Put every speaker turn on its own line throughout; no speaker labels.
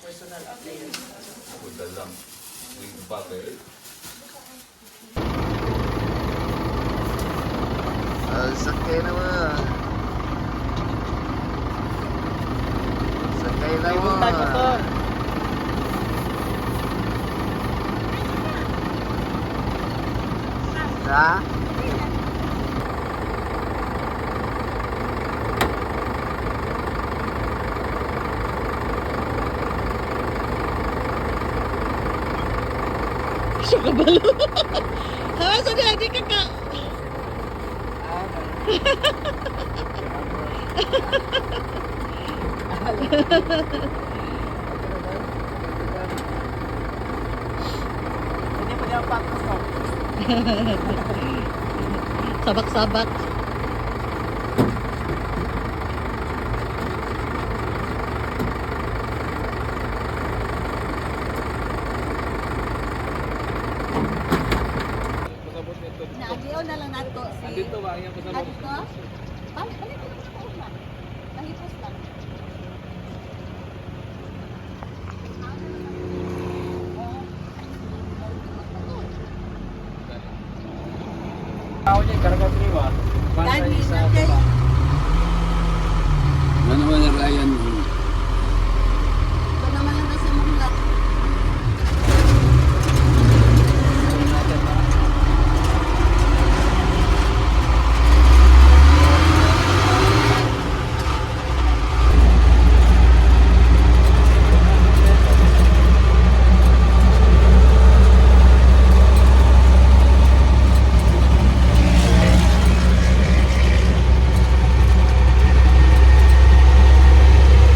Personal appearance. Ako dalang wing bagay.
Sakay naman. Sakay naman. Sa?
Siya kabalo. Ha, so di ka.
Hindi pa niya patos.
Sabak-sabak. Naagiyaw na lang nato si...
Andito ba? Ayan pa sa loob.
Andito? Balik ko lang. Nahipos lang.
Tao niya, karga triwa.
Dahil nandiyan.
Ano naman na Ryan?
Ito naman lang nasa mula.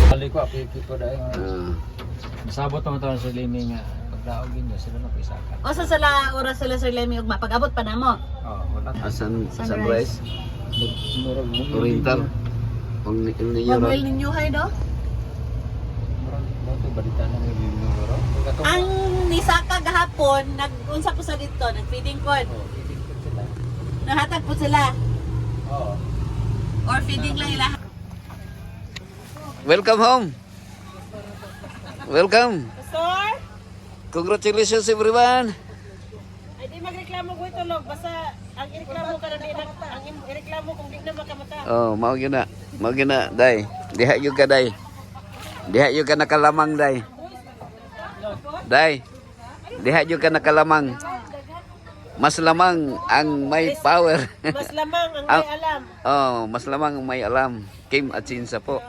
Balik ko, apikit ko dahil. Masabot naman tayo sa limi nga. Pagdaogin niya, sila na pisakan.
O sa sala oras sila Sir Lemmy ugma pag-abot pa namo.
Oo, wala.
Asan
Sunrise.
sunrise? Oriental. Ang ninyo
Wag
ro.
will ninyo hay do.
Murang balita na may linuro.
Ang nisaka gahapon nag-unsa po sa dito, nag-feeding pod. Nahatag po sila
Oo.
or feeding lang ila.
Welcome home. Welcome.
Pastor,
Congratulations everyone.
ay di magreklamo ko itulog basta ang ireklamo ka na di na ang ireklamo kung di na makamata.
Oh, mau gina. Mau gina, dai. Diha yun ka, dai. Diha yun ka nakalamang, dai. Dai. Diha yun ka nakalamang. Mas lamang ang may power.
Mas lamang ang may alam.
Oh, mas lamang ang may alam. Kim at Sinsa po.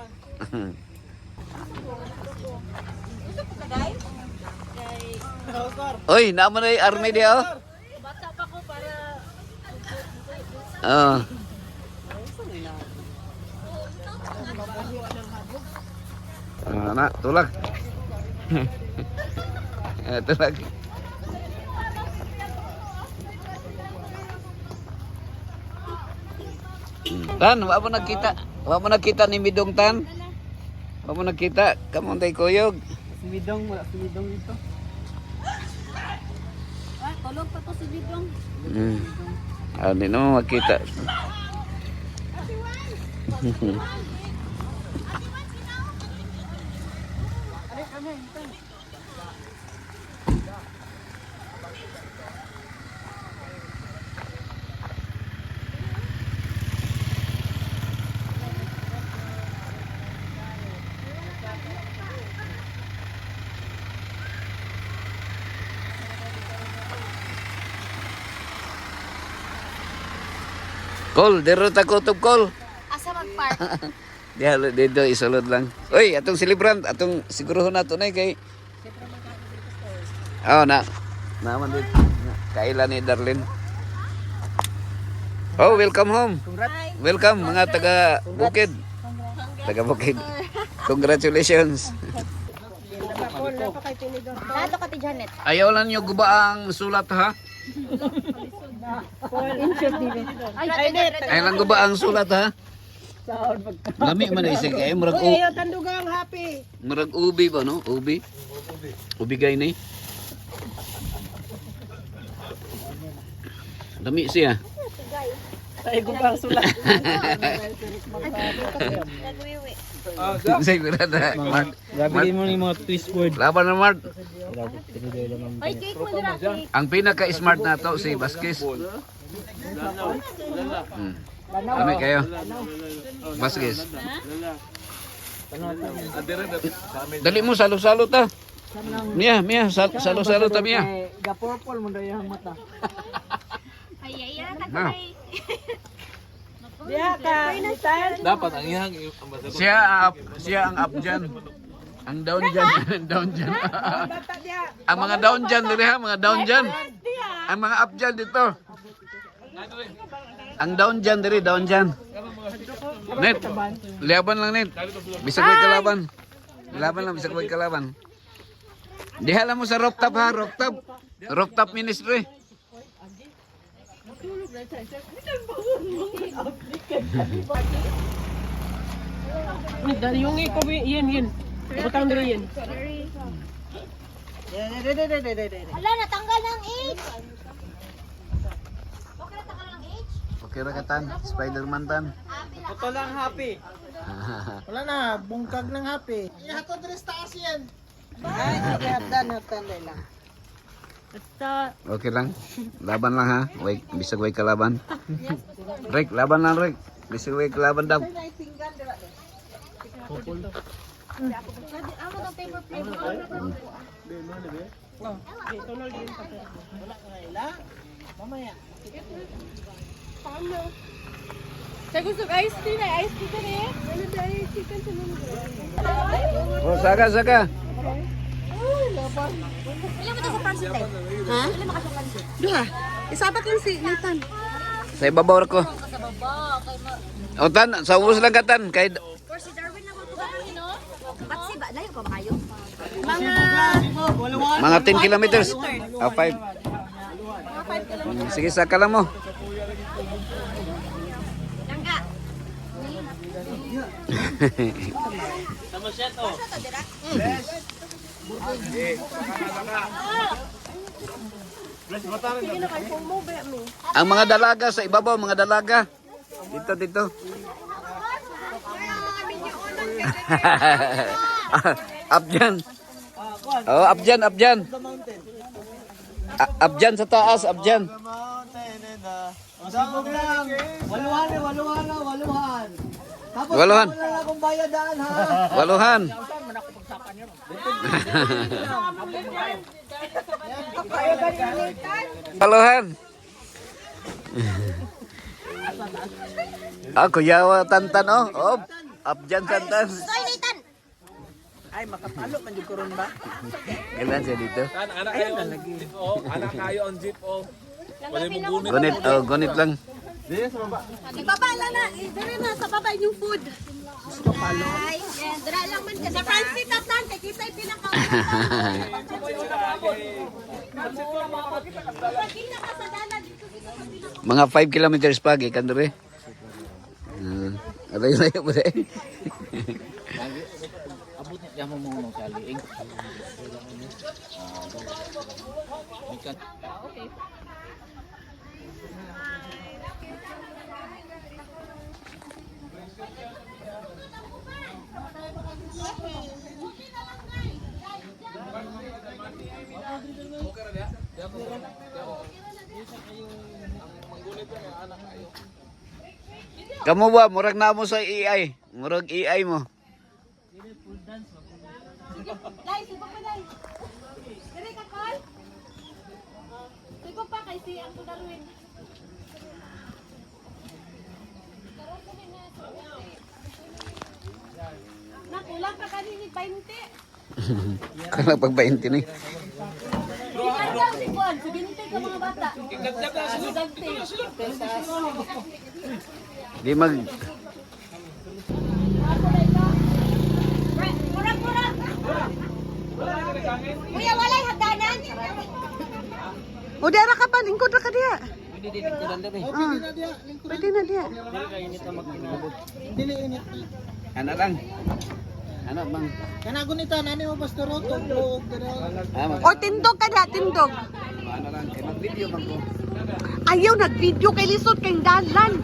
Oy, naman ay army di oh.
Bata pa ko para
Oh. Na, tulag. Tulag. Tan, wa mo nakita. Wa mo nakita ni Midong Tan. Wa mo nakita. Kamon tay kuyog.
Sumidong, wala sumidong dito.
ah, tulog pa to si Bidong.
Hindi naman makita. Kol, dero ta kutob kol.
Asa mag-park?
Diha dito isulod lang. Uy, atong celebrant, atong sigurohon nato na kay. Oh, naman dito. Kaila ni Darlene. Oh, welcome home.
Hi.
Welcome mga taga Bukid. Taga Bukid. Congratulations.
Dato ka ti Janet.
Ayaw lang nyo guba ang sulat ha? Ay lang ba ang sulat ha? Lami man na isig kay murag
Tandugang happy.
murag ubi ba no? Ubi. Ubi gay ni. Lami siya.
Ay, gubang sulat.
Say birada. Mark.
Gagawin mo ni mga twist word.
Laban na Mark.
Ay, cake mo dira, cake.
Ang pinaka-smart na to si Vasquez. Kami kayo. Vasquez. Dali mo salo-salo ta. Mia, salo-salo ta Mia.
Gapurpol mo daw yung mata.
Ay,
Ah.
Diya ka, Nitan.
Dapat ang iyang
Siya ang up dyan. Ang down dyan. Down dyan.
Bata diya.
Ang mga down dyan dali ha, mga down dyan. Ang mga up dyan dito. Ang down dyan dali, down dyan. Net, laban lang net. Bisag may kalaban. Laban lang, bisag may kalaban. Diha lang mo sa rooftop ha, rooftop. Rooftop ministry.
Yung ikaw, yan. Butang dito yan.
Hala, natanggal ng age. Okay, natanggal ng age?
Okay ra katan, Spider-Man tan.
Ito lang happy. Wala na, bungkag ng happy. Ihatod rin sa taas yan. Ay, sige, hapdan lang.
Okay lang. Laban lang ha. Wait, bisag way kalaban. Rek, laban lang Rek. Bisag way kalaban daw.
Ako ng paper plate.
Saya gusto ice tea na, ice tea ka rin. Ano ba ice tea ka sa
Oh, saka.
Ilan mo ito sa Francis eh? Ha? Ilan mo ka sa Francis?
Duha. Isapat lang si Nathan.
Sa ibabaw ko.
Sa baba, kay ma...
O tan, sa ubos lang katan. Kay
For si Darwin na magpapagano, no? Ba't si ba? Layo pa ba kayo?
mga 10 kilometers. 5. Sige, saka lang mo.
Langga.
Ang mga dalaga sa ibabaw, mga dalaga. Dito. Up dyan. Oh, up dyan. Up dyan sa taas, up dyan.
Sabog lang. Waluhan. Tapos
Waluhan.
wala na akong bayadaan ha.
Waluhan. Waluhan. Yawa tantan oh. Oh, up dyan tantan.
Soy, Nathan!
Ay, makapalo man yung kuron ba?
Kailan siya dito?
Anak kayo on jeep oh. Anak kayo on jeep oh.
Gunit lang.
Ibaba lang na. Dire na sa baba yung food. Ay, yan. Dira lang man ka. Sa Francis Nathan, kay kita yung pinaka. Pagkita ka sa dalan dito sa pinaka.
Mga 5 kilometers pa, gikan dere. Layo mo deh.
Abot niya mo mo sa liing.
Kamu ba, murag na mo sa AI. Murag AI mo.
Dai, sibok pa dai. Dire ka call. Sibok pa kay si Uncle Darwin. Nakulang pa kanini 20.
Kala pag 20 ni.
Ikan daw si Juan, si Binti ka mga bata.
Di mag
Murag-murag. Kuya, walay hagdanan. O, dara ka pa, lingkod ra ka diya.
pwede na dia.
Pwede na diya.
Dili init.
Ano lang? Ano bang?
Kanago nita nani mo pastor to vlog dira.
O tindog ka na, tindog.
Ano lang? Kay mag-video bang ko?
Ayaw nag-video kay lisod kay dalan.